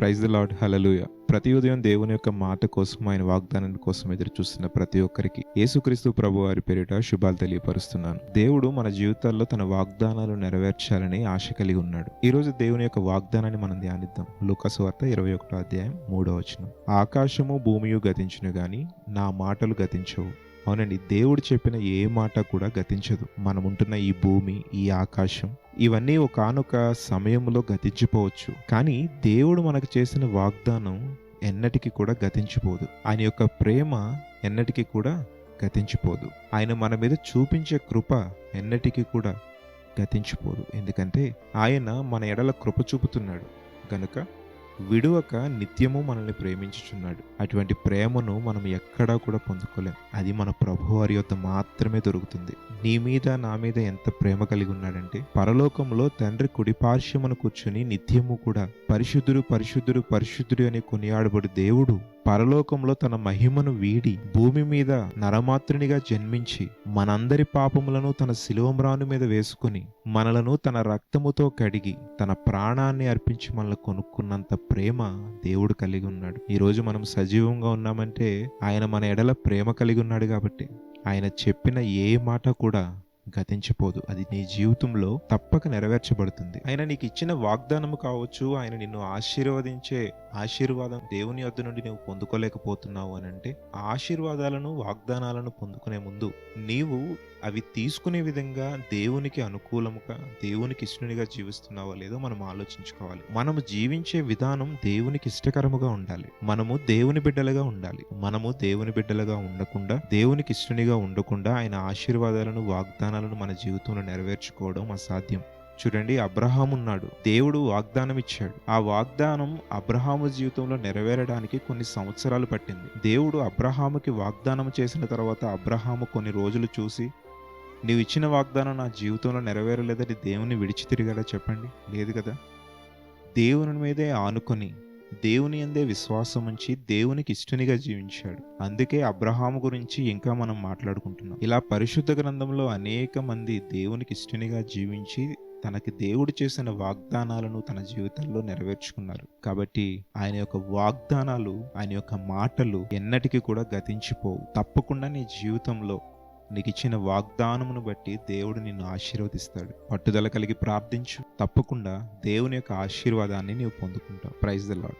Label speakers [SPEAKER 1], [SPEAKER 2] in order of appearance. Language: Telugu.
[SPEAKER 1] Praise the lord. హల్లెలూయా. ప్రతి ఉదయం దేవుని యొక్క మాట కోసం, ఆయన వాగ్దానం కోసం ఎదురు చూస్తున్న ప్రతి ఒక్కరికి యేసుక్రీస్తు ప్రభు వారి పేరిట శుభాలు తెలియపరుస్తున్నాను. దేవుడు మన జీవితాల్లో తన వాగ్దానాలు నెరవేర్చాలని ఆశ కలిగి ఉన్నాడు. ఈ రోజు దేవుని యొక్క వాగ్దానాన్ని మనం ధ్యానిద్దాం. లూకా సువార్త 21వ అధ్యాయం 3వ వచనం. ఆకాశము భూమియు గతించును గాని నా మాటలు గతించవు. అవునండి, దేవుడు చెప్పిన ఏ మాట కూడా గతించదు. మనముంటున్న ఈ భూమి, ఈ ఆకాశం, ఇవన్నీ ఒకానొక సమయంలో గతించిపోవచ్చు. కానీ దేవుడు మనకు చేసిన వాగ్దానం ఎన్నటికీ కూడా గతించిపోదు. ఆయన యొక్క ప్రేమ ఎన్నటికీ కూడా గతించిపోదు. ఆయన మన మీద చూపించే కృప ఎన్నటికీ కూడా గతించిపోదు. ఎందుకంటే ఆయన మన ఎడల కృప చూపుతున్నాడు గనుక విడువక నిత్యము మనల్ని ప్రేమించుచున్నాడు. అటువంటి ప్రేమను మనం ఎక్కడా కూడా పొందుకోలేం. అది మన ప్రభువారి యొద్ద మాత్రమే దొరుకుతుంది. నీ మీద నా మీద ఎంత ప్రేమ కలిగి ఉన్నాడంటే, పరలోకంలో తండ్రి కుడిపార్శ్వమున కూర్చుని నిత్యము కూడా పరిశుద్ధుడు పరిశుద్ధుడు పరిశుద్ధుడు అని కొనియాడబడు దేవుడు పరలోకంలో తన మహిమను వీడి భూమి మీద నరమాత్రునిగా జన్మించి మనందరి పాపములను తన శిలువమ్రాను మీద వేసుకుని మనలను తన రక్తముతో కడిగి తన ప్రాణాన్ని అర్పించి మనల్ని కొనుక్కున్నంత ప్రేమ దేవుడు కలిగి ఉన్నాడు. ఈరోజు మనం సజీవంగా ఉన్నామంటే ఆయన మన ఎడల ప్రేమ కలిగి ఉన్నాడు కాబట్టి ఆయన చెప్పిన ఏ మాట కూడా గతించిపోదు. అది నీ జీవితంలో తప్పక నెరవేర్చబడుతుంది. ఆయన నీకు ఇచ్చిన వాగ్దానము కావచ్చు, ఆయన నిన్ను ఆశీర్వదించే ఆశీర్వాదం దేవుని యొద్ద నుండి నువ్వు పొందుకోలేకపోతున్నావు అని అంటే, ఆశీర్వాదాలను వాగ్దానాలను పొందుకునే ముందు నీవు అవి తీసుకునే విధంగా దేవునికి అనుకూలముగా, దేవునికి ఇష్టనిగా జీవిస్తున్నావో లేదో మనం ఆలోచించుకోవాలి. మనము జీవించే విధానం దేవునికి ఇష్టకరముగా ఉండాలి. మనము దేవుని బిడ్డలుగా ఉండాలి. మనము దేవుని బిడ్డలుగా ఉండకుండా, దేవునికి ఇష్టనిగా ఉండకుండా ఆయన ఆశీర్వాదాలను వాగ్దానాలను మన జీవితంలో నెరవేర్చుకోవడం అసాధ్యం. చూడండి, అబ్రహాము ఉన్నాడు. దేవుడు వాగ్దానం ఇచ్చాడు. ఆ వాగ్దానం అబ్రహాము జీవితంలో నెరవేరడానికి కొన్ని సంవత్సరాలు పట్టింది. దేవుడు అబ్రహాముకి వాగ్దానం చేసిన తర్వాత అబ్రహాము కొన్ని రోజులు చూసి, నీవు ఇచ్చిన వాగ్దానం నా జీవితంలో నెరవేరలేదని దేవుని విడిచి తిరిగేలా చెప్పండి? లేదు కదా. దేవుని మీదే ఆనుకొని దేవుని యందే విశ్వాసం ఉంచి దేవునికి ఇష్టనిగా జీవించాడు. అందుకే అబ్రహాము గురించి ఇంకా మనం మాట్లాడుకుంటున్నాం. ఇలా పరిశుద్ధ గ్రంథంలో అనేక మంది దేవునికి ఇష్టనిగా జీవించి తనకి దేవుడు చేసిన వాగ్దానాలను తన జీవితంలో నెరవేర్చుకున్నారు. కాబట్టి ఆయన యొక్క వాగ్దానాలు, ఆయన యొక్క మాటలు ఎన్నటికీ కూడా గతించిపోవు. తప్పకుండా నీ జీవితంలో నీకు ఇచ్చిన వాగ్దానమును బట్టి దేవుడు నిన్ను ఆశీర్వదిస్తాడు. పట్టుదల కలిగి ప్రార్థించు. తప్పకుండా దేవుని యొక్క ఆశీర్వాదాన్ని నీవు పొందుకుంటావు. Praise the lord.